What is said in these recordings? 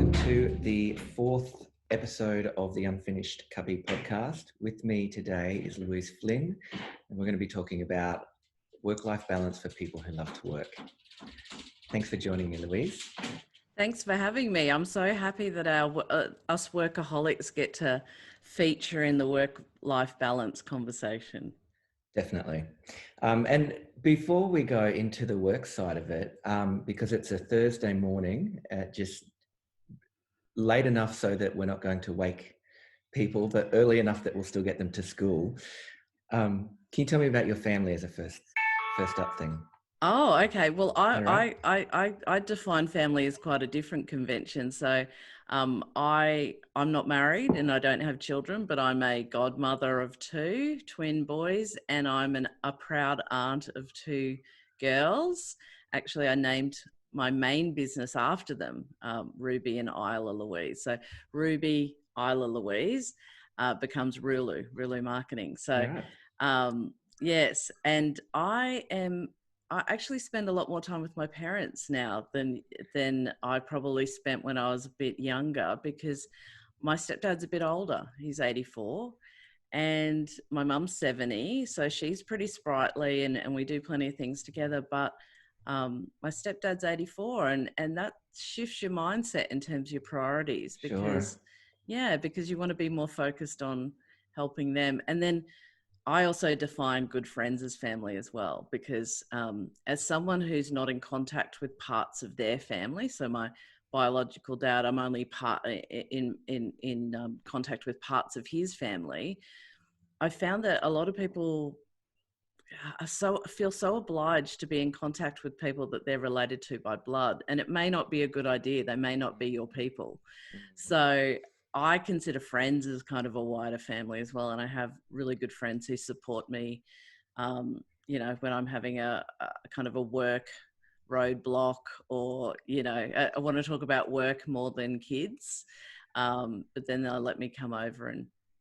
welcome to the fourth episode of the Unfinished Cubby podcast. With me today is Louise Flynn, and we're going to be talking about work-life balance for people who love to work. Thanks for joining me, Louise. Thanks for having me. I'm so happy that us workaholics get to feature in the work-life balance conversation. Definitely. And before we go into the work side of it, because it's a Thursday morning, just late enough so that we're not going to wake people, but early enough that we'll still get them to school. Can you tell me about your family as a first up thing? Oh, okay. Well, Right. I define family as quite a different convention. So I'm not married and I don't have children, but I'm a godmother of two twin boys, and I'm a proud aunt of two girls. Actually, I named my main business after them, Ruby and Isla Louise. So Ruby, Isla Louise becomes Rulu Marketing. So yes, and I actually spend a lot more time with my parents now than I probably spent when I was a bit younger, because my stepdad's a bit older. He's 84 and my mum's 70. So she's pretty sprightly and we do plenty of things together. But my stepdad's 84 and that shifts your mindset in terms of your priorities because, because you want to be more focused on helping them. And then I also define good friends as family as well, because as someone who's not in contact with parts of their family, so my biological dad, I'm only in contact with parts of his family. I found that a lot of people feel so obliged to be in contact with people that they're related to by blood, and it may not be a good idea. They may not be your people. So I consider friends as kind of a wider family as well. And I have really good friends who support me, when I'm having a kind of a work roadblock, or, I want to talk about work more than kids. But then they'll let me come over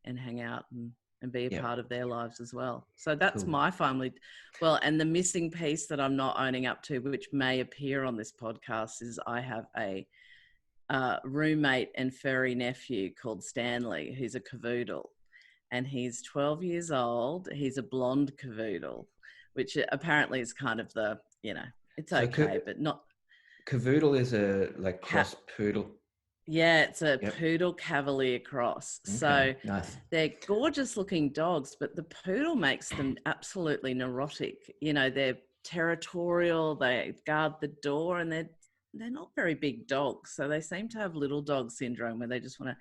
and hang out and be a part of their lives as well. So that's my family. Well, and the missing piece that I'm not owning up to, which may appear on this podcast, is I have a roommate and furry nephew called Stanley, who's a cavoodle, and he's 12 years old. He's a blonde cavoodle, which apparently is kind of the, it's so okay, but not. Cavoodle is a cross poodle. Yeah, it's a poodle cavalier cross. Okay, so nice. They're gorgeous looking dogs, but the poodle makes them absolutely neurotic. They're territorial, they guard the door, and they're not very big dogs. So they seem to have little dog syndrome, where they just want to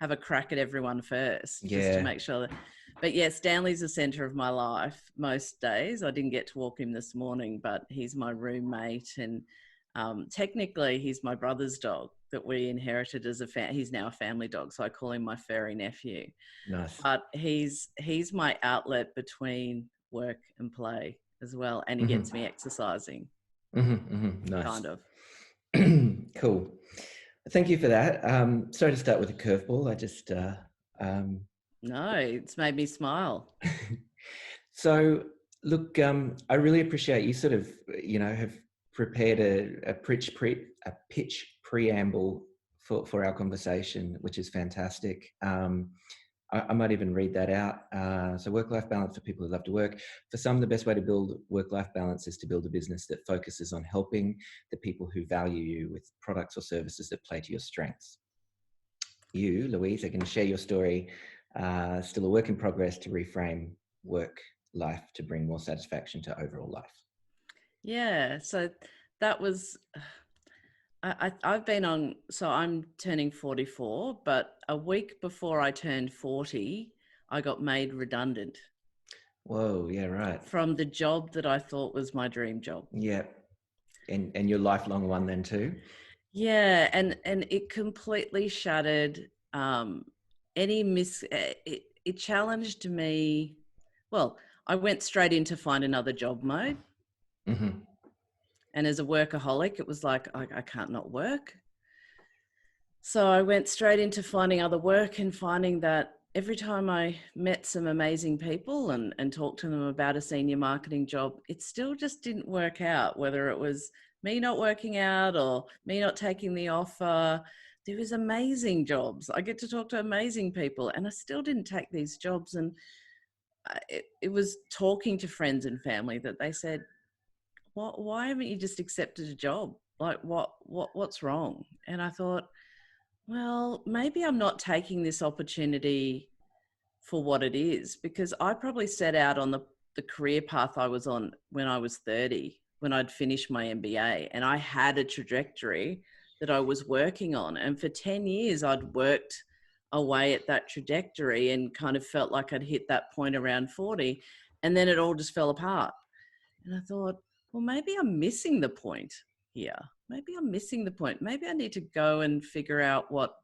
have a crack at everyone first, just to make sure that. But yeah, Stanley's the center of my life most days. I didn't get to walk him this morning, but he's my roommate, and technically he's my brother's dog that we inherited as he's now a family dog. So I call him my furry nephew. Nice. But he's my outlet between work and play as well. And he gets me exercising. Nice. Kind of. Cool. Thank you for that. Sorry to start with a curveball. I just... No, it's made me smile. So, look, I really appreciate you sort of, have prepared a pitch preamble for our conversation, which is fantastic. I might even read that out. So work-life balance for people who love to work. For some, the best way to build work-life balance is to build a business that focuses on helping the people who value you with products or services that play to your strengths. You, Louise, are going to share your story, still a work in progress, to reframe work life to bring more satisfaction to overall life. Yeah, so that was... I've been on, so I'm turning 44, but a week before I turned 40, I got made redundant. Whoa, yeah, right. From the job that I thought was my dream job. Yeah. And your lifelong one then too? Yeah, and it completely shattered it challenged me. Well, I went straight into find another job mode. Mm-hmm. And as a workaholic, it was like, I can't not work. So I went straight into finding other work and finding that every time I met some amazing people and talked to them about a senior marketing job, it still just didn't work out, whether it was me not working out or me not taking the offer. there was amazing jobs. I get to talk to amazing people, and I still didn't take these jobs. And it was talking to friends and family that they said, why haven't you just accepted a job? Like what's wrong? And I thought, well, maybe I'm not taking this opportunity for what it is, because I probably set out on the career path I was on when I was 30, when I'd finished my MBA, and I had a trajectory that I was working on. And for 10 years, I'd worked away at that trajectory and kind of felt like I'd hit that point around 40, and then it all just fell apart. And I thought, well, maybe I'm missing the point here. Maybe I'm missing the point. Maybe I need to go and figure out what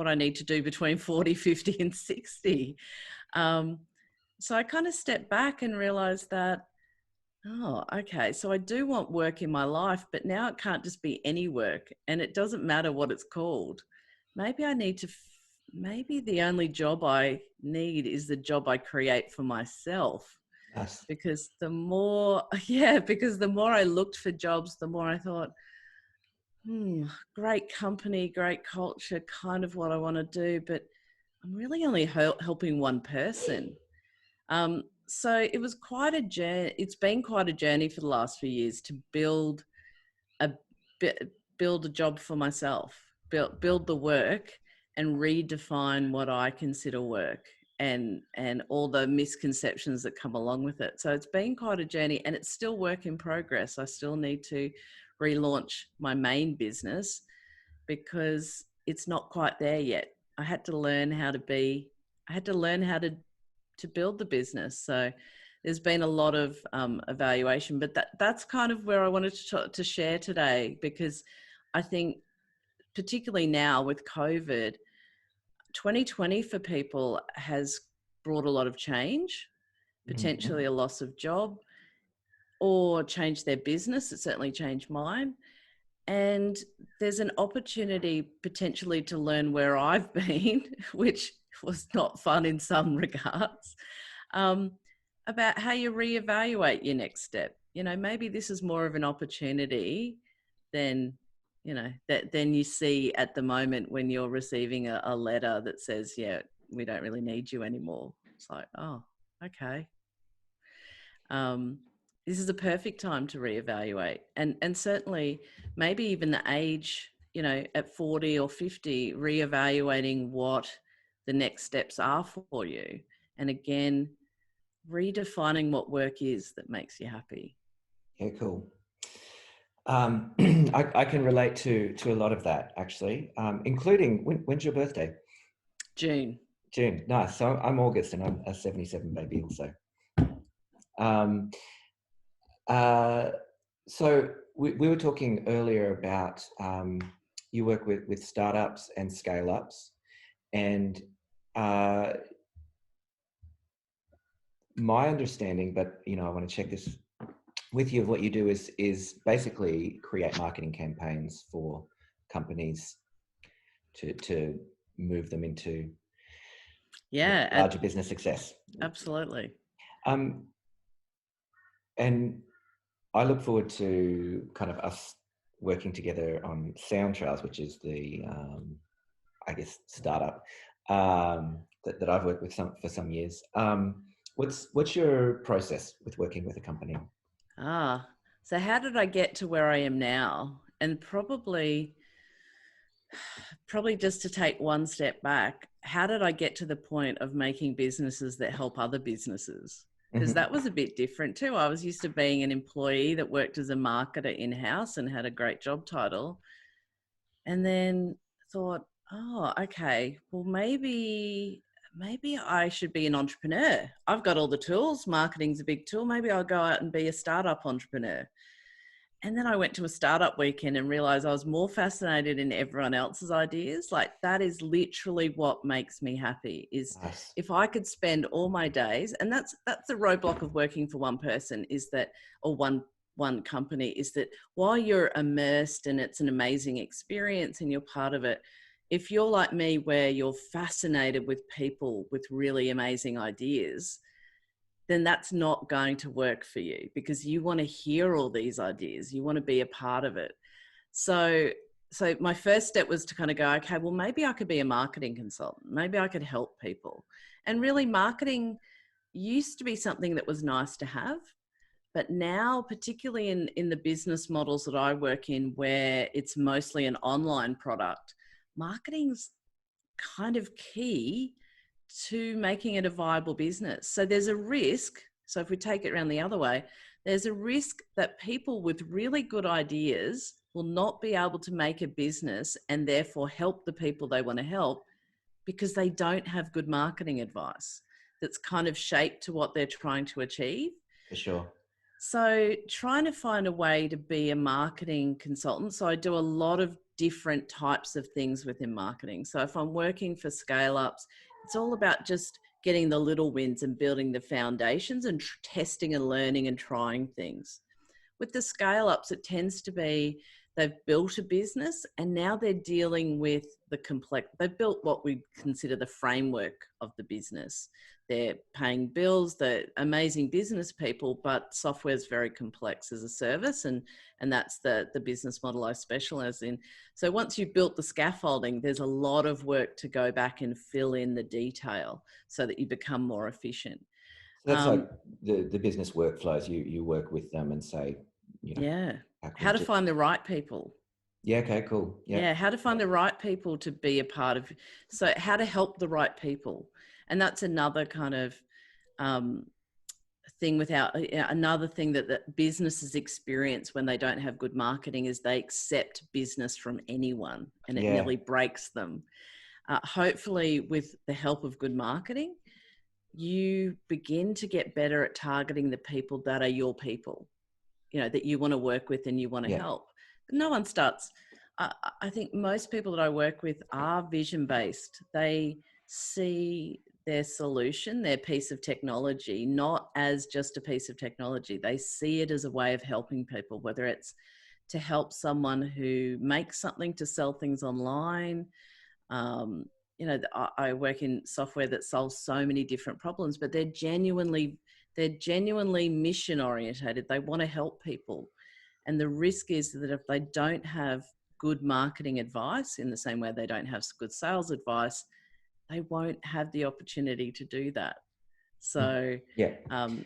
I need to do between 40, 50 and 60. So I kind of stepped back and realized that, oh, okay, so I do want work in my life, but now it can't just be any work, and it doesn't matter what it's called. Maybe I need to, maybe the only job I need is the job I create for myself. Nice. Because the more I looked for jobs, the more I thought, great company, great culture, kind of what I want to do, but I'm really only helping one person. So it was quite a journey. It's been quite a journey for the last few years to build a job for myself, build the work, and redefine what I consider work, and all the misconceptions that come along with it. So it's been quite a journey, and it's still work in progress. I still need to relaunch my main business because it's not quite there yet. I had to learn how to build the business. So there's been a lot of evaluation, but that's kind of where I wanted to share today, because I think particularly now with COVID, 2020 for people has brought a lot of change, potentially a loss of job, or changed their business. It certainly changed mine. And there's an opportunity potentially to learn where I've been, which was not fun in some regards, about how you reevaluate your next step. Maybe this is more of an opportunity than, than you see at the moment when you're receiving a letter that says, yeah, we don't really need you anymore. It's like, oh, okay. This is a perfect time to reevaluate, and certainly maybe even the age, at 40 or 50, reevaluating what the next steps are for you. And again, redefining what work is that makes you happy. Yeah, cool. I can relate to a lot of that, actually, including when's your birthday? June. Nice. So I'm August, and I'm a 77 baby also. So we were talking earlier about you work with startups and scale ups, and my understanding, but I want to check this with you, of what you do is basically create marketing campaigns for companies to move them into larger business success. Absolutely. And I look forward to kind of us working together on Sound Trails, which is the, I guess, startup that I've worked with for some years. What's your process with working with a company? So how did I get to where I am now? And probably just to take one step back, how did I get to the point of making businesses that help other businesses? Because that was a bit different too. I was used to being an employee that worked as a marketer in-house and had a great job title. And then thought, oh, okay, well, maybe I should be an entrepreneur. I've got all the tools. Marketing's a big tool. Maybe I'll go out and be a startup entrepreneur. And then I went to a startup weekend and realized I was more fascinated in everyone else's ideas. Like, that is literally what makes me happy, is Nice. If I could spend all my days, and that's the roadblock of working for one person, is that, or one company, is that while you're immersed and it's an amazing experience and you're part of it, if you're like me, where you're fascinated with people with really amazing ideas, then that's not going to work for you, because you want to hear all these ideas. You want to be a part of it. So so my first step was to kind of go, okay, well, maybe I could be a marketing consultant. Maybe I could help people. And really, marketing used to be something that was nice to have. But now, particularly in the business models that I work in, where it's mostly an online product, marketing's kind of key to making it a viable business. So there's a risk. So if we take it around the other way, there's a risk that people with really good ideas will not be able to make a business and therefore help the people they want to help because they don't have good marketing advice that's kind of shaped to what they're trying to achieve. For sure. So trying to find a way to be a marketing consultant. So I do a lot of different types of things within marketing. So if I'm working for scale ups, it's all about just getting the little wins and building the foundations and testing and learning and trying things. With the scale ups, it tends to be they've built a business and now they're dealing with the complex. They've built what we consider the framework of the business. They're paying bills, they're amazing business people, but software is very complex as a service, and that's the business model I specialize in. So once you've built the scaffolding, there's a lot of work to go back and fill in the detail so that you become more efficient. So that's like the business workflows. You work with them and say, Yeah. how can How we to do? find the right people. Yeah. Okay. Cool. Yeah. Yeah, how to find the right people to be a part of. So how to help the right people. And that's another kind of thing another thing that businesses experience when they don't have good marketing is they accept business from anyone and it nearly breaks them. Hopefully with the help of good marketing, you begin to get better at targeting the people that are your people, that you want to work with and you want to help. But no one starts. I think most people that I work with are vision-based. They see their solution, their piece of technology, not as just a piece of technology. They see it as a way of helping people, whether it's to help someone who makes something to sell things online. I work in software that solves so many different problems, but they're genuinely mission orientated. They want to help people. And the risk is that if they don't have good marketing advice, in the same way they don't have good sales advice, they won't have the opportunity to do that. So, and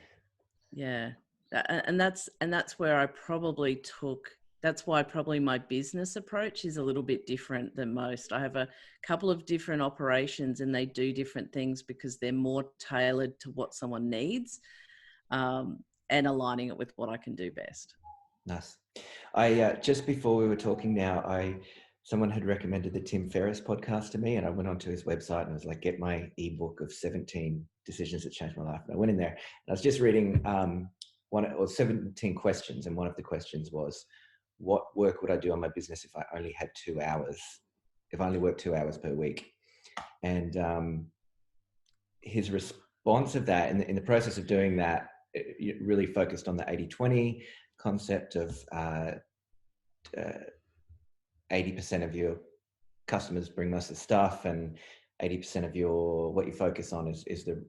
that's where I probably that's why probably my business approach is a little bit different than most. I have a couple of different operations and they do different things because they're more tailored to what someone needs, and aligning it with what I can do best. Nice. I just before we were talking now, someone had recommended the Tim Ferriss podcast to me, and I went onto his website and I was like, get my ebook of 17 decisions that changed my life. And I went in there and I was just reading 17 questions, and one of the questions was, what work would I do on my business if I only had 2 hours? If I only worked 2 hours per week? And his response of that, in the process of doing that, it really focused on the 80-20 concept of 80% of your customers bring most of the stuff, and 80% of what you focus on is the,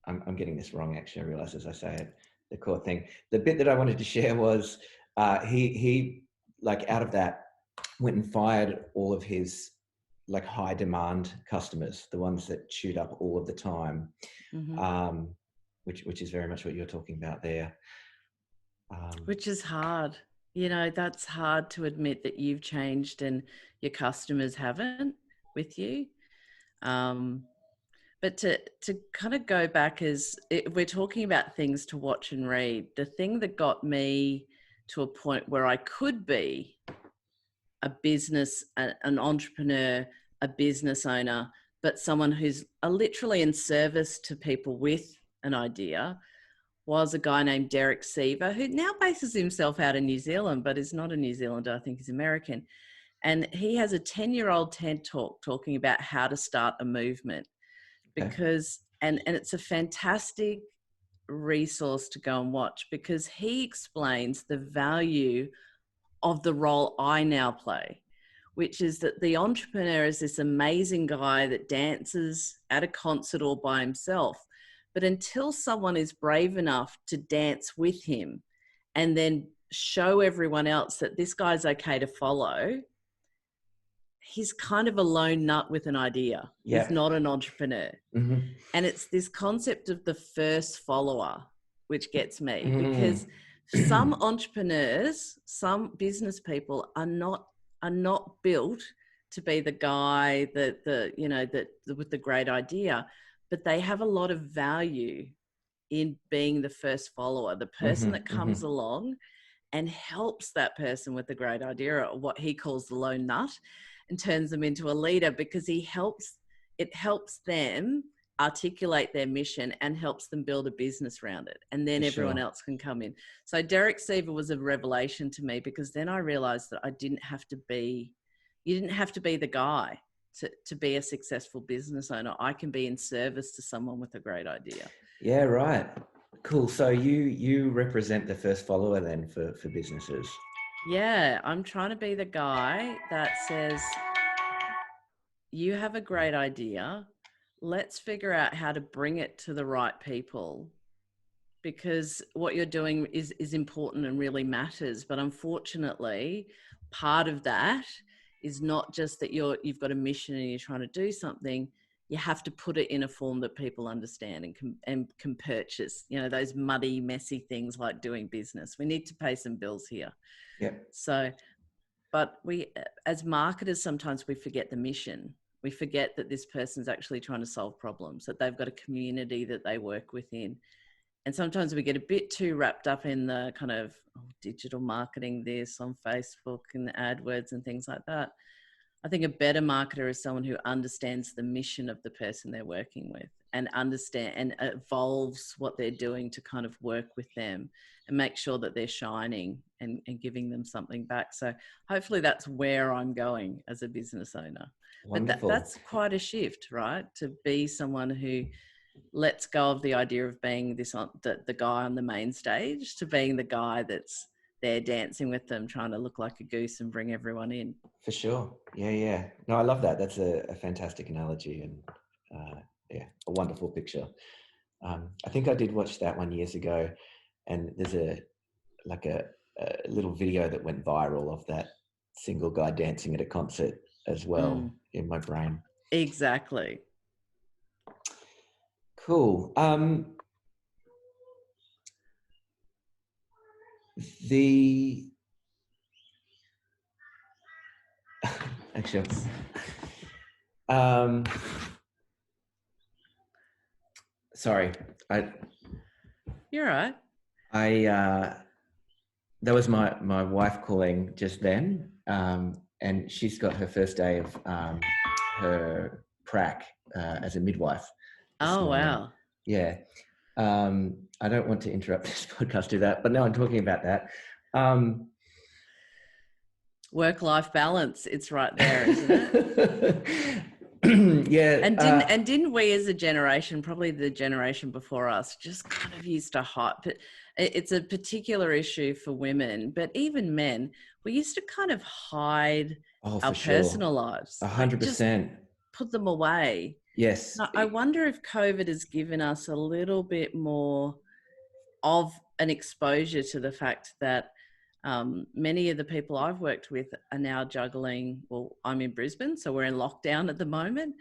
I'm getting this wrong actually, I realize as I say it, the core thing. The bit that I wanted to share was he like out of that went and fired all of his like high demand customers, the ones that chewed up all of the time, which is very much what you're talking about there. Which is hard. That's hard to admit that you've changed and your customers haven't with you. But to kind of go back, we're talking about things to watch and read. The thing that got me to a point where I could be a business, an entrepreneur, a business owner, but someone who's literally in service to people with an idea, was a guy named Derek Seaver, who now bases himself out in New Zealand, but is not a New Zealander. I think he's American. And he has a 10-year-old TED talk talking about how to start a movement, because, and it's a fantastic resource to go and watch, because he explains the value of the role I now play, which is that the entrepreneur is this amazing guy that dances at a concert all by himself. But until someone is brave enough to dance with him and then show everyone else that this guy's okay to follow, he's kind of a lone nut with an idea. Yeah. He's not an entrepreneur. Mm-hmm. And it's this concept of the first follower, which gets me, Mm. because some entrepreneurs, some business people are not built to be the guy that with the great idea, but they have a lot of value in being the first follower, the person that comes along and helps that person with the great idea, or what he calls the lone nut, and turns them into a leader, because it helps them articulate their mission and helps them build a business around it. And then everyone else can come in. So Derek Siever was a revelation to me, because then I realized that you didn't have to be the guy to be a successful business owner. I can be in service to someone with a great idea. Yeah, right. Cool. So you represent the first follower then for businesses. Yeah, I'm trying to be the guy that says, you have a great idea. Let's figure out how to bring it to the right people, because what you're doing is important and really matters. But unfortunately, part of that is not just that you've got a mission and you're trying to do something. You have to put it in a form that people understand and can purchase. You know, those muddy, messy things like doing business. We need to pay some bills here. Yeah. So, but we, as marketers, sometimes we forget the mission. We forget that this person's actually trying to solve problems, that they've got a community that they work within. And sometimes we get a bit too wrapped up in the kind of digital marketing, this on Facebook and the AdWords and things like that. I think a better marketer is someone who understands the mission of the person they're working with, and understand and evolves what they're doing to kind of work with them and make sure that they're shining and giving them something back. So hopefully that's where I'm going as a business owner. Wonderful. But that's quite a shift, right? To be someone who lets go of the idea of being the guy on the main stage, to being the guy that's there dancing with them, trying to look like a goose and bring everyone in. For sure. Yeah. No, I love that. That's a fantastic analogy, and a wonderful picture. I think I did watch that one years ago, and there's a little video that went viral of that single guy dancing at a concert as well in my brain. Exactly. Cool. Actually, sorry, You're right. That was my wife calling just then, and she's got her first day of her prac as a midwife. Oh, morning. wow. Yeah. I don't want to interrupt this podcast to that, but now I'm talking about that. Work-life balance, it's right there, isn't it? Yeah. And didn't we as a generation, probably the generation before us, just kind of used to hide, but it's a particular issue for women, but even men, we used to kind of hide our personal lives. 100%. Put them away. Yes. Now, I wonder if COVID has given us a little bit more of an exposure to the fact that many of the people I've worked with are now juggling. Well, I'm in Brisbane, so we're in lockdown at the moment.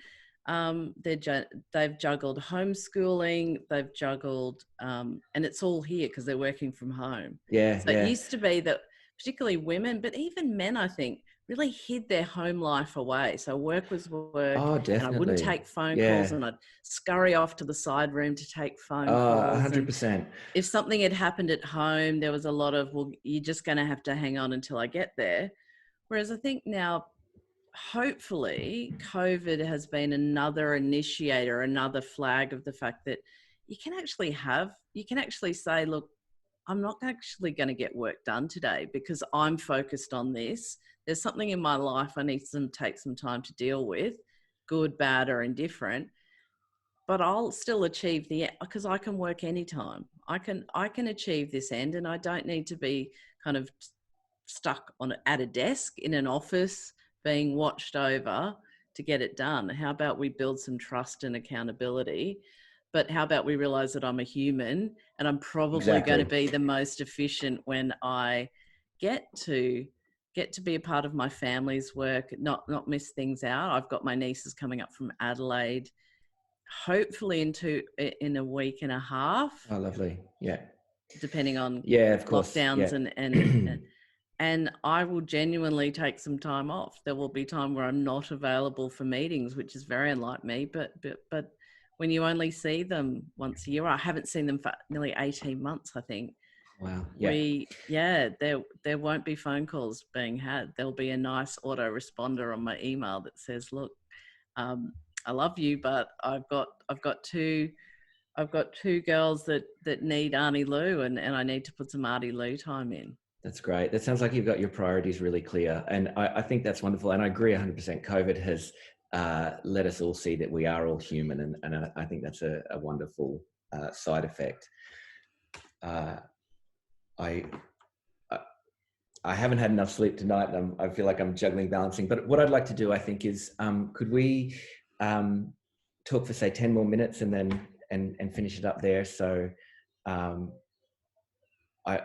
They've juggled homeschooling, they've juggled, and it's all here because they're working from home. Yeah. So it used to be that particularly women, but even men, I think, really hid their home life away. So work was work. Oh, definitely. And I wouldn't take phone calls, and I'd scurry off to the side room to take phone calls. 100%. If something had happened at home, there was a lot of, well, you're just going to have to hang on until I get there. Whereas I think now, hopefully, COVID has been another initiator, another flag of the fact that you can actually say, look, I'm not actually going to get work done today because I'm focused on this. There's something in my life I need to take some time to deal with, good, bad, or indifferent. But I'll still achieve because I can work anytime. I can achieve this end, and I don't need to be kind of stuck at a desk in an office being watched over to get it done. How about we build some trust and accountability? But how about we realize that I'm a human and I'm probably going to be the most efficient when I get to be a part of my family's work, not miss things out. I've got my nieces coming up from Adelaide, hopefully in a week and a half. Oh, lovely. Yeah. Depending on Yeah, of course. lockdowns Yeah. and I will genuinely take some time off. There will be time where I'm not available for meetings, which is very unlike me, but when you only see them once a year, I haven't seen them for nearly 18 months, I think. Wow. Yeah. There won't be phone calls being had. There'll be a nice autoresponder on my email that says, look, I love you, but I've got two girls that need Auntie Lou, and I need to put some Auntie Lou time in. That's great. That sounds like you've got your priorities really clear. And I think that's wonderful. And I agree 100%. COVID has let us all see that we are all human. And I think that's a wonderful side effect. I haven't had enough sleep tonight, and I feel like I'm juggling balancing. But what I'd like to do, I think, is could we talk for, say, 10 more minutes and then and finish it up there? So I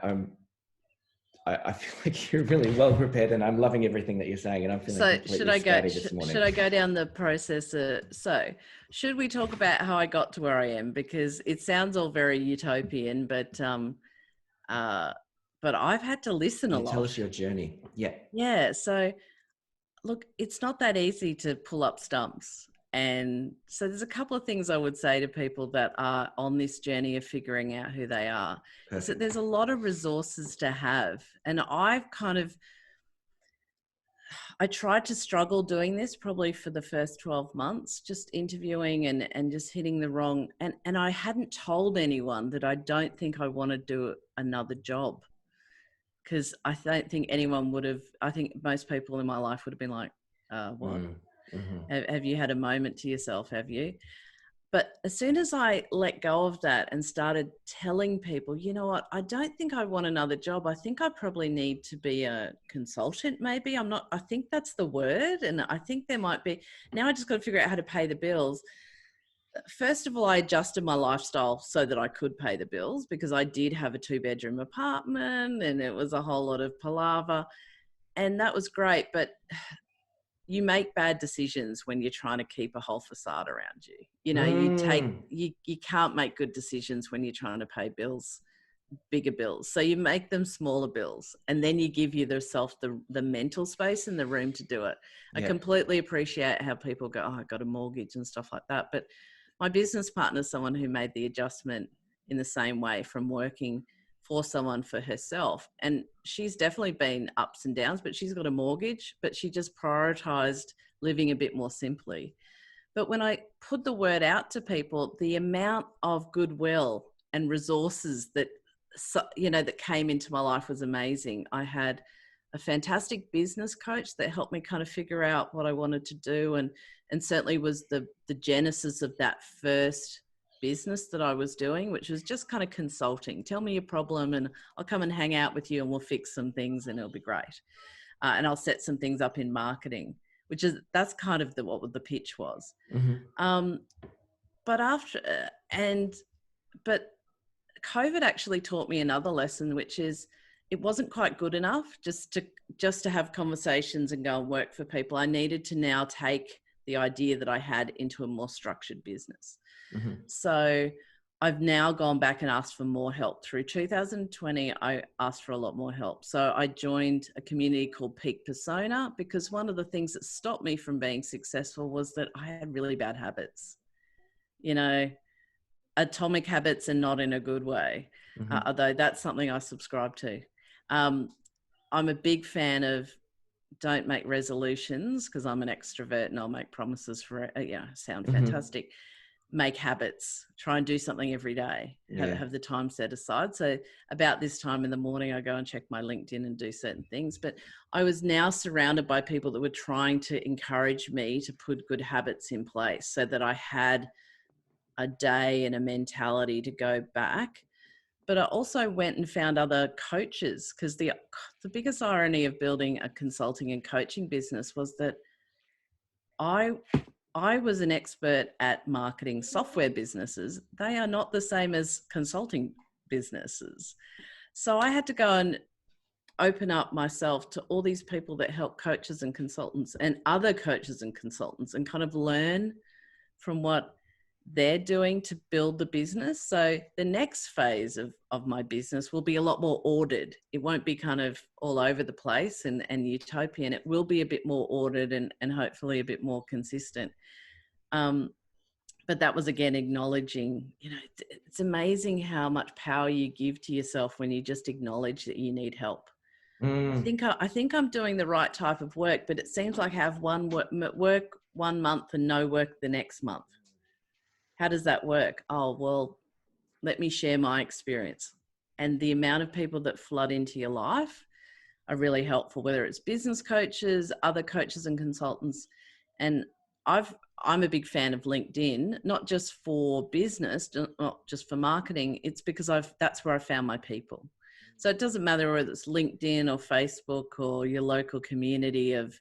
feel like you're really well prepared, and I'm loving everything that you're saying, and I'm feeling completely scatty this morning. Should I go down the process? So should we talk about how I got to where I am? Because it sounds all very utopian, but I've had to listen a lot. Tell us your journey. Yeah. Yeah. So look, it's not that easy to pull up stumps. And so there's a couple of things I would say to people that are on this journey of figuring out who they are. So there's a lot of resources to have. And I tried to struggle doing this probably for the first 12 months, just interviewing and just hitting the wrong. And I hadn't told anyone that I don't think I want to do another job, because I don't think anyone would have. I think most people in my life would have been like, what? Mm-hmm. Have you had a moment to yourself? Have you? But as soon as I let go of that and started telling people, you know what, I don't think I want another job. I think I probably need to be a consultant. Maybe I think that's the word. And I think there might be, now I just got to figure out how to pay the bills. First of all, I adjusted my lifestyle so that I could pay the bills, because I did have a 2-bedroom apartment and it was a whole lot of palaver, and that was great. But you make bad decisions when you're trying to keep a whole facade around you. You know, you can't make good decisions when you're trying to pay bills, bigger bills. So you make them smaller bills, and then you give yourself the mental space and the room to do it. Yeah. I completely appreciate how people go, oh, I got a mortgage and stuff like that. But my business partner is someone who made the adjustment in the same way, from working for someone for herself. And she's definitely been ups and downs, but she's got a mortgage, but she just prioritized living a bit more simply. But when I put the word out to people, the amount of goodwill and resources that came into my life was amazing. I had a fantastic business coach that helped me kind of figure out what I wanted to do, and certainly was the genesis of that first business that I was doing, which was just kind of consulting. Tell me your problem and I'll come and hang out with you and we'll fix some things and it'll be great. And I'll set some things up in marketing, that's kind of what the pitch was. Mm-hmm. But COVID actually taught me another lesson, which is it wasn't quite good enough just to have conversations and go and work for people. I needed to now take the idea that I had into a more structured business. Mm-hmm. So I've now gone back and asked for more help. Through 2020, I asked for a lot more help. So I joined a community called Peak Persona, because one of the things that stopped me from being successful was that I had really bad habits, atomic habits, and not in a good way. Mm-hmm. Although that's something I subscribe to. I'm a big fan of don't make resolutions, because I'm an extrovert and I'll make promises for sound mm-hmm. fantastic. Make habits, try and do something every day, have the time set aside. So about this time in the morning, I go and check my LinkedIn and do certain things. But I was now surrounded by people that were trying to encourage me to put good habits in place, so that I had a day and a mentality to go back. But I also went and found other coaches, because the biggest irony of building a consulting and coaching business was that I was an expert at marketing software businesses. They are not the same as consulting businesses. So I had to go and open up myself to all these people that help coaches and consultants and other coaches and consultants and kind of learn from what they're doing to build the business. So the next phase of my business will be a lot more ordered. It won't be kind of all over the place and utopian. It will be a bit more ordered and hopefully a bit more consistent. But that was, again, acknowledging, you know, it's amazing how much power you give to yourself when you just acknowledge that you need help. I think I'm doing the right type of work, but it seems like I have work 1 month and no work the next month. How does that work? Oh, well, let me share my experience. And the amount of people that flood into your life are really helpful, whether it's business coaches, other coaches and consultants. And I'm a big fan of LinkedIn, not just for business, not just for marketing. It's because that's where I found my people. So it doesn't matter whether it's LinkedIn or Facebook or your local community of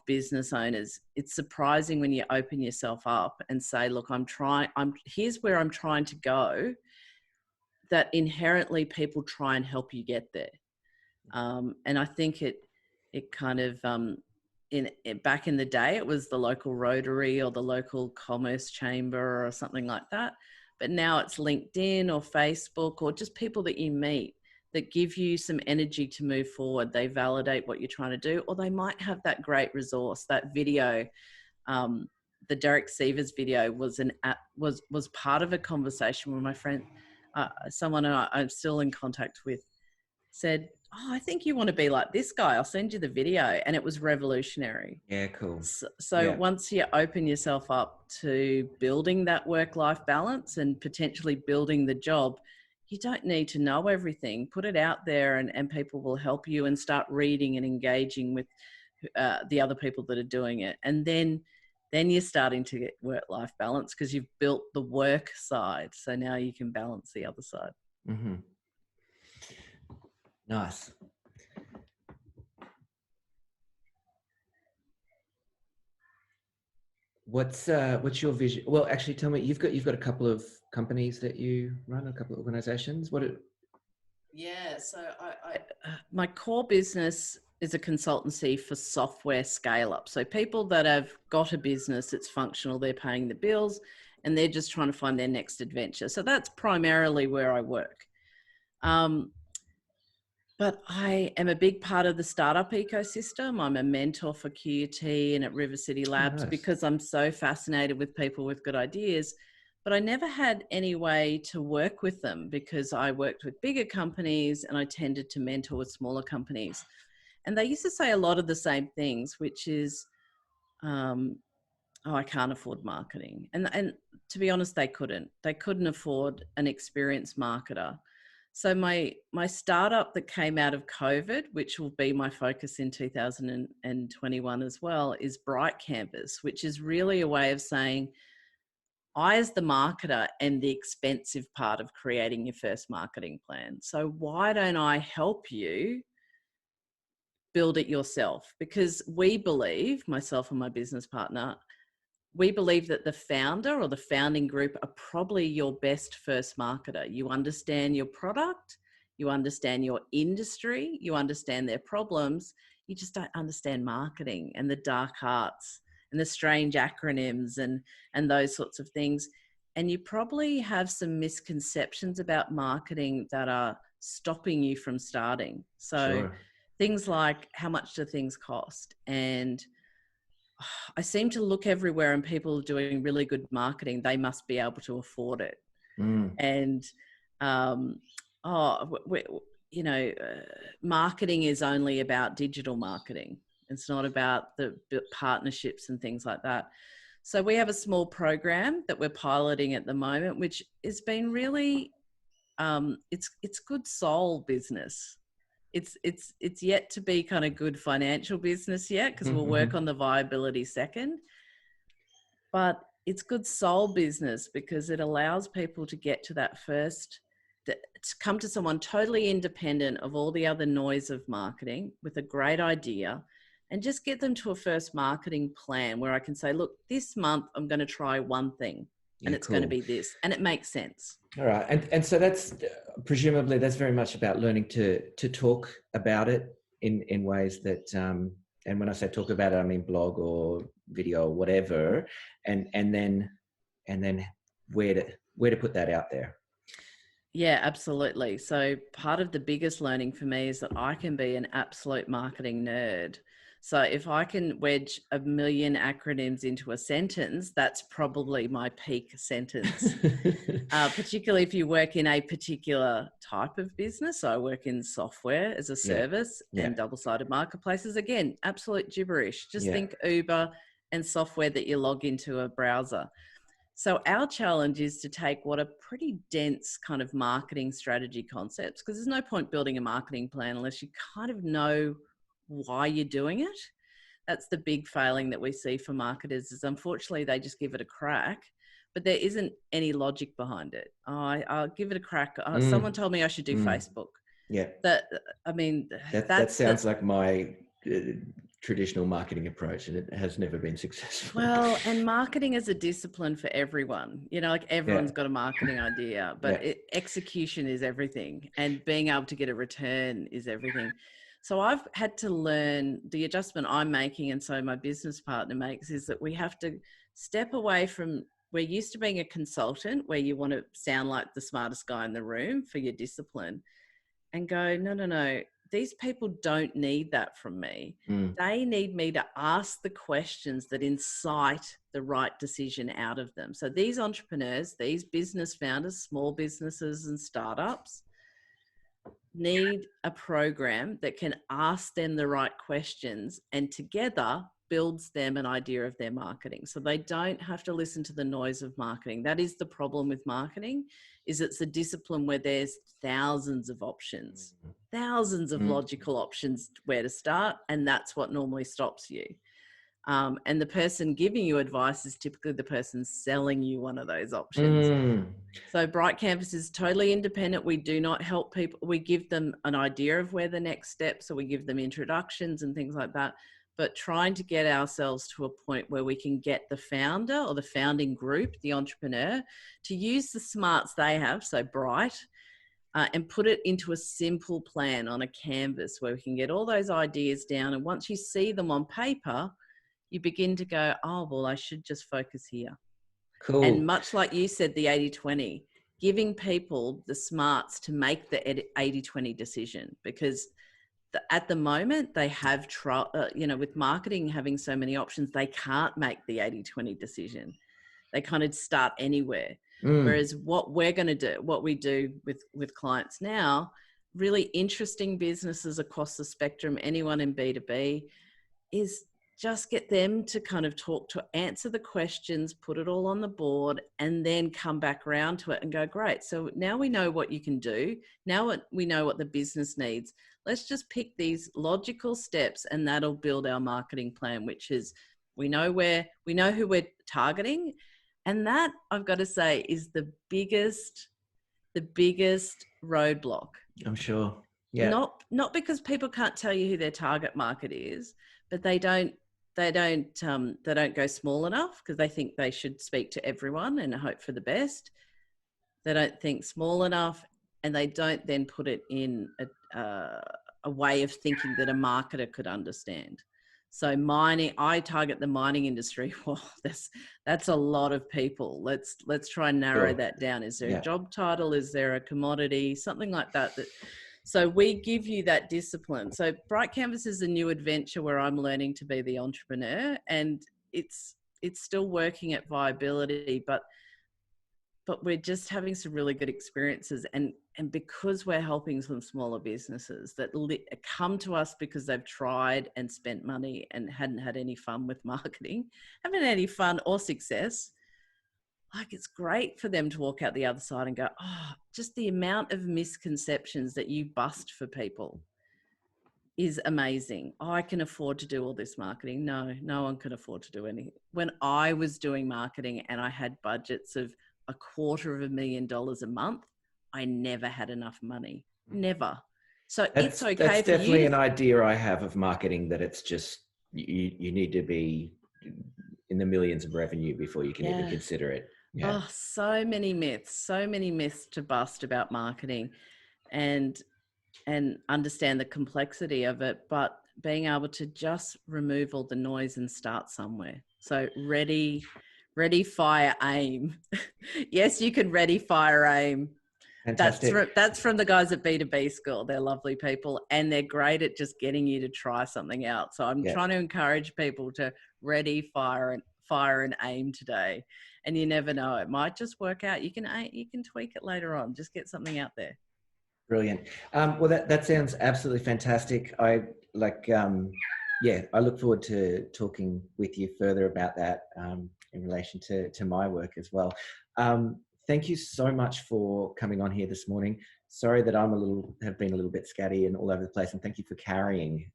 business owners. It's surprising when you open yourself up and say, look, here's where I'm trying to go, that inherently people try and help you get there. And I think it kind of, back in the day, it was the local Rotary or the local Commerce Chamber or something like that. But now it's LinkedIn or Facebook or just people that you meet that give you some energy to move forward. They validate what you're trying to do, or they might have that great resource, that video. The Derek Sievers video was part of a conversation with my friend, someone I'm still in contact with, said, oh, I think you want to be like this guy. I'll send you the video. And it was revolutionary. Yeah, cool. So once you open yourself up to building that work-life balance and potentially building the job, you don't need to know everything. Put it out there and people will help you, and start reading and engaging with the other people that are doing it. And then you're starting to get work-life balance because you've built the work side. So now you can balance the other side. Mm-hmm. Nice. What's your vision? Well, actually, tell me. You've got a couple of companies that you run, a couple of organizations. Yeah, so my core business is a consultancy for software scale up. So people that have got a business, it's functional, they're paying the bills, and they're just trying to find their next adventure. So that's primarily where I work. But I am a big part of the startup ecosystem. I'm a mentor for QUT and at River City Labs. Nice. Because I'm so fascinated with people with good ideas. But I never had any way to work with them because I worked with bigger companies and I tended to mentor with smaller companies. And they used to say a lot of the same things, which is, I can't afford marketing. And to be honest, they couldn't afford an experienced marketer. So my startup that came out of COVID, which will be my focus in 2021 as well, is Bright Canvas, which is really a way of saying, I, as the marketer, am the expensive part of creating your first marketing plan. So why don't I help you build it yourself? Because we believe, myself and my business partner, we believe that the founder or the founding group are probably your best first marketer. You understand your product, you understand your industry, you understand their problems. You just don't understand marketing and the dark arts and the strange acronyms and those sorts of things. And you probably have some misconceptions about marketing that are stopping you from starting. So things like, how much do things cost? And I seem to look everywhere and people are doing really good marketing. They must be able to afford it. And, marketing is only about digital marketing. It's not about the partnerships and things like that. So we have a small program that we're piloting at the moment, which has been really, it's good soul business. It's yet to be kind of good financial business yet, because we'll work on the viability second. But it's good soul business because it allows people to get to that first, to come to someone totally independent of all the other noise of marketing with a great idea, and just get them to a first marketing plan where I can say, look, this month I'm going to try one thing. and Yeah, it's going to cool. be this, and it makes sense. All right. And so that's presumably that's very much about learning to talk about it in ways that, and when I say talk about it, I mean blog or video or whatever, and then where to put that out there. Yeah, absolutely. So part of the biggest learning for me is that I can be an absolute marketing nerd. So if I can wedge a million acronyms into a sentence, that's probably my peak sentence. Particularly if you work in a particular type of business. So I work in software as a service and double-sided marketplaces. Again, absolute gibberish. Just think Uber and software that you log into a browser. So our challenge is to take what are pretty dense kind of marketing strategy concepts, because there's no point building a marketing plan unless you kind of know why you're doing it. That's the big failing that we see for marketers, is unfortunately they just give it a crack, but there isn't any logic behind it. I'll give it a crack. Someone told me I should do Facebook. Yeah. That sounds like my traditional marketing approach, and it has never been successful. Well, and marketing is a discipline for everyone. You know, like everyone's got a marketing idea, but execution is everything, and being able to get a return is everything. So I've had to learn the adjustment I'm making, and so my business partner makes, is that we have to step away from, we're used to being a consultant where you want to sound like the smartest guy in the room for your discipline, and go, no, these people don't need that from me. They need me to ask the questions that incite the right decision out of them. So these entrepreneurs, these business founders, small businesses and startups need a program that can ask them the right questions, and together builds them an idea of their marketing. So they don't have to listen to the noise of marketing. That is the problem with marketing, is it's a discipline where there's thousands of options, thousands of logical options where to start. And that's what normally stops you. And the person giving you advice is typically the person selling you one of those options. So Bright Canvas is totally independent. We do not help people. We give them an idea of where the next steps, or we give them introductions and things like that. But trying to get ourselves to a point where we can get the founder or the founding group, the entrepreneur, to use the smarts they have, so Bright, and put it into a simple plan on a canvas where we can get all those ideas down. And once you see them on paper, you begin to go, oh, well, I should just focus here. Cool. And much like you said, the 80-20, giving people the smarts to make the 80-20 decision, because at the moment they have, with marketing having so many options, they can't make the 80-20 decision. They kind of start anywhere. Whereas what we're going to do, what we do with clients now, really interesting businesses across the spectrum, anyone in B2B, is just get them to kind of talk to, answer the questions, put it all on the board, and then come back around to it and go, great. So now we know what you can do. Now we know what the business needs. Let's just pick these logical steps, and that'll build our marketing plan, which is, we know who we're targeting. And that, I've got to say, is the biggest roadblock. I'm sure. Yeah. Not because people can't tell you who their target market is, but they don't go small enough because they think they should speak to everyone and hope for the best. They don't think small enough, and they don't then put it in a way of thinking that a marketer could understand. So mining, I target the mining industry. Well, that's a lot of people. Let's try and narrow that down. Is there a job title? Is there a commodity? Something like that. So we give you that discipline. So Bright Canvas is a new adventure where I'm learning to be the entrepreneur, and it's still working at viability, but we're just having some really good experiences. And because we're helping some smaller businesses that come to us because they've tried and spent money and hadn't had any fun with marketing, haven't had any fun or success, like, it's great for them to walk out the other side and go, oh, just the amount of misconceptions that you bust for people is amazing. Oh, I can afford to do all this marketing. No one can afford to do anything. When I was doing marketing and I had budgets of $250,000 a month, I never had enough money. Never. So it's okay. That's for definitely you an idea I have of marketing, that it's just, you need to be in the millions of revenue before you can even consider it. Yeah. Oh, so many myths to bust about marketing, and understand the complexity of it, but being able to just remove all the noise and start somewhere. So ready, fire, aim. Yes, you can ready, fire, aim. Fantastic. That's from the guys at B2B School. They're lovely people, and they're great at just getting you to try something out. So I'm Yeah. trying to encourage people to ready, fire and aim today. And you never know, it might just work out. You can tweak it later on. Just get something out there. Brilliant. Well, that sounds absolutely fantastic. I like, yeah, I look forward to talking with you further about that in relation to my work as well. Thank you so much for coming on here this morning. Sorry that have been a little bit scatty and all over the place, and thank you for carrying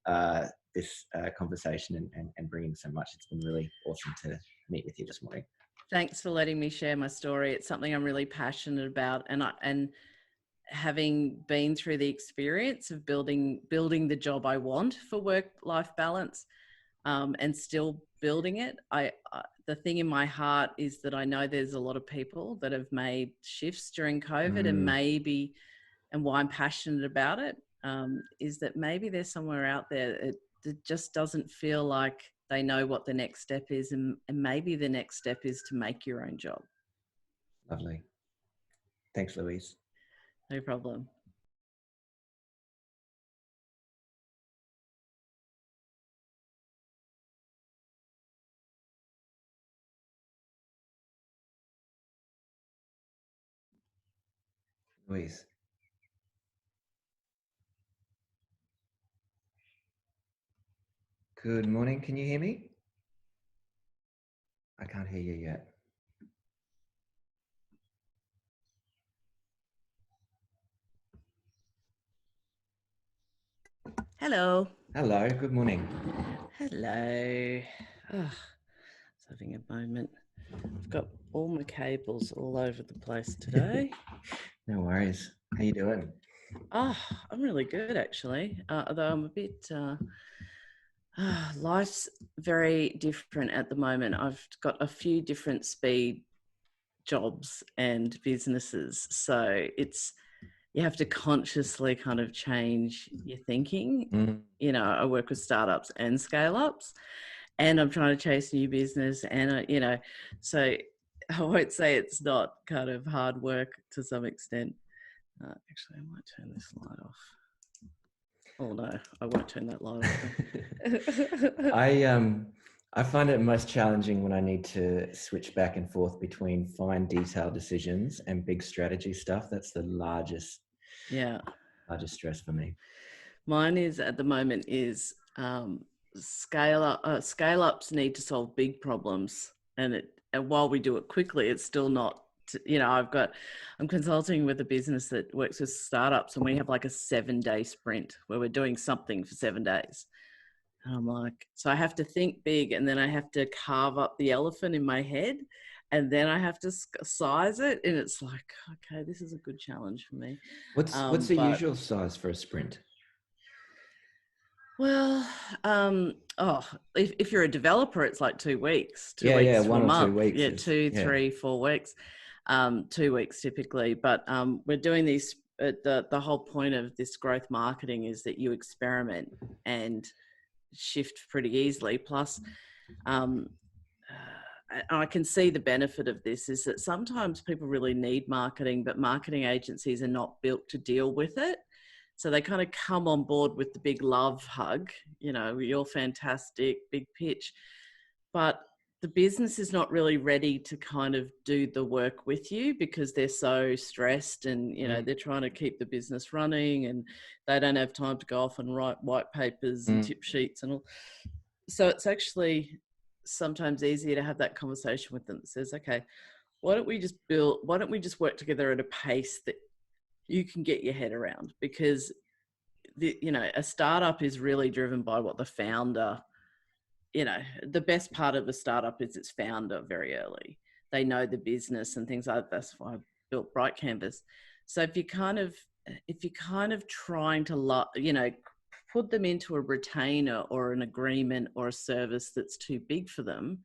this conversation and bringing so much. It's been really awesome to meet with you this morning. Thanks for letting me share my story. It's something I'm really passionate about, and having been through the experience of building the job I want for work-life balance, and still building it, the thing in my heart is that I know there's a lot of people that have made shifts during COVID, and why I'm passionate about it is that maybe there's somewhere out there that just doesn't feel like they know what the next step is, and maybe the next step is to make your own job. Lovely. Thanks, Louise. No problem. Louise. Good morning. Can you hear me? I can't hear you yet. Hello. Hello. Good morning. Hello. Oh, I was having a moment. I've got all my cables all over the place today. No worries. How you doing? Oh, I'm really good actually. Although I'm a bit. Life's very different at the moment. I've got a few different speed jobs and businesses, so you have to consciously kind of change your thinking. You know, I work with startups and scale ups, and I'm trying to chase new business, and so I won't say it's not kind of hard work to some extent. Actually, I might turn this light off. Oh no, I won't turn that light off. I find it most challenging when I need to switch back and forth between fine detail decisions and big strategy stuff. That's the largest stress for me. Mine is at the moment is scale ups need to solve big problems, and while we do it quickly, it's still not. I'm consulting with a business that works with startups, and we have like a 7-day sprint where we're doing something for 7 days. And I'm like, so I have to think big, and then I have to carve up the elephant in my head, and then I have to size it. And it's like, okay, this is a good challenge for me. What's the usual size for a sprint? Well, if you're a developer, it's like 2 weeks, 2 Yeah, weeks to 1 a or 2 month. weeks. Yeah, 3, 4 weeks, 2 weeks typically. But we're doing these. The whole point of this growth marketing is that you experiment and shift pretty easily. Plus, I can see the benefit of this is that sometimes people really need marketing, but marketing agencies are not built to deal with it. So they kind of come on board with the big love hug, you're fantastic, big pitch. But the business is not really ready to kind of do the work with you because they're so stressed and, they're trying to keep the business running, and they don't have time to go off and write white papers and tip sheets and all. So it's actually sometimes easier to have that conversation with them that says, okay, why don't we just work together at a pace that you can get your head around? Because a startup is really driven by what the founder, the best part of a startup is its founder very early. They know the business and things like that. That's why I built Bright Canvas. So if you're kind of trying to, put them into a retainer or an agreement or a service that's too big for them,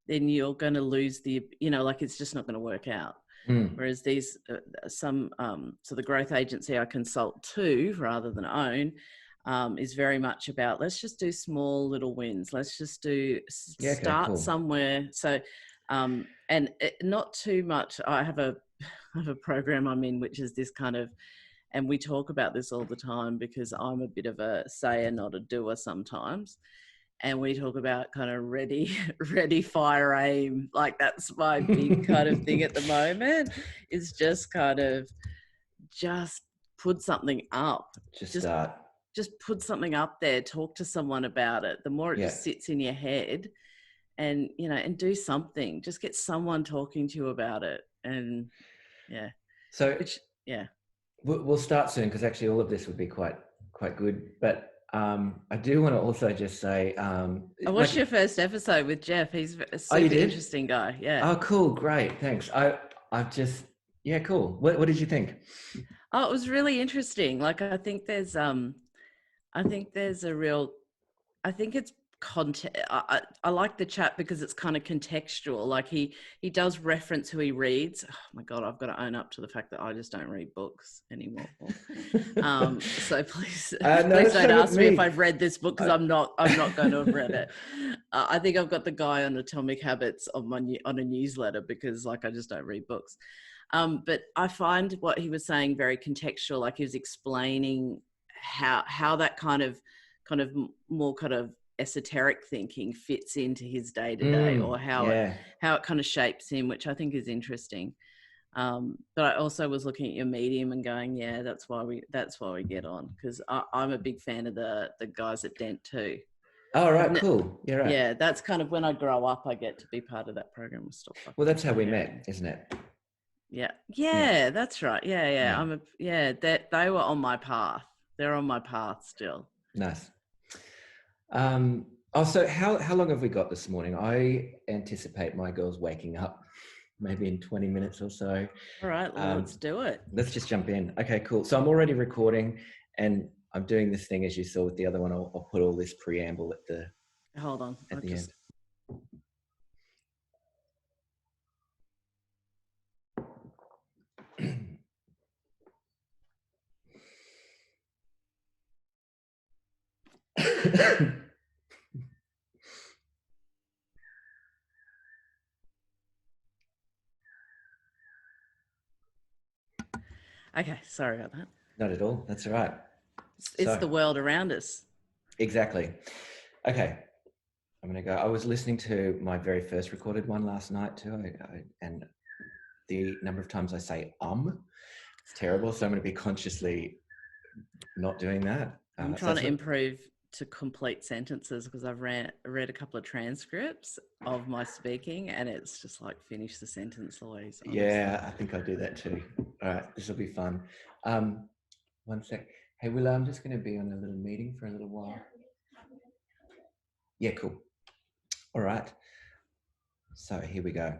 then you're going to lose like it's just not going to work out. Whereas these so the growth agency I consult to rather than own is very much about, let's just do small little wins. Let's just start cool. somewhere. So and not too much. I have a program I'm in, which is this kind of, and we talk about this all the time because I'm a bit of a sayer, not a doer sometimes. And we talk about kind of ready, fire, aim. Like that's my big kind of thing at the moment, is just kind of just put something up. Just put something up there, talk to someone about it. The more it just sits in your head and, and do something, just get someone talking to you about it. And we'll start soon, because actually all of this would be quite good. But I do want to also just say, I watched your first episode with Jeff. He's a super interesting guy. Yeah. Oh, cool. Great. Thanks. I've just, cool. What did you think? Oh, it was really interesting. Like, I think it's content. I like the chat because it's kind of contextual. Like he does reference who he reads. Oh my God, I've got to own up to the fact that I just don't read books anymore. So please don't ask me if I've read this book, because I'm not going to have read it. I think I've got the guy on Atomic Habits on a newsletter, because like I just don't read books. But I find what he was saying very contextual. Like he was explaining how that kind of more kind of esoteric thinking fits into his day-to-day, or how it kind of shapes him, which I think is interesting. But I also was looking at your medium and going, that's why we get on, because I'm a big fan of the guys at Dent too. Oh, right. Cool. Yeah, right. Yeah, that's kind of when I grow up, I get to be part of that program. Well, that's how we met, isn't it? Yeah, that's right. Yeah. That they were on my path. They're on my path still. Nice. So how long have we got this morning? I anticipate my girls waking up maybe in 20 minutes or so. All right, well, let's do it. Let's just jump in. Okay, cool. So I'm already recording, and I'm doing this thing, as you saw with the other one. I'll put all this preamble at the Hold on. At the end. Okay, sorry about that. Not at all. That's all right. It's the world around us. Exactly. Okay, I'm going to go. I was listening to my very first recorded one last night too, and the number of times I say it's terrible. So I'm going to be consciously not doing that. I'm trying to improve to complete sentences, because I've read a couple of transcripts of my speaking, and it's just like, finish the sentence, Louise. Honestly. Yeah, I think I do that too. All right, this will be fun. 1 sec. Hey, Willa, I'm just going to be on a little meeting for a little while. Yeah, cool. All right. So here we go.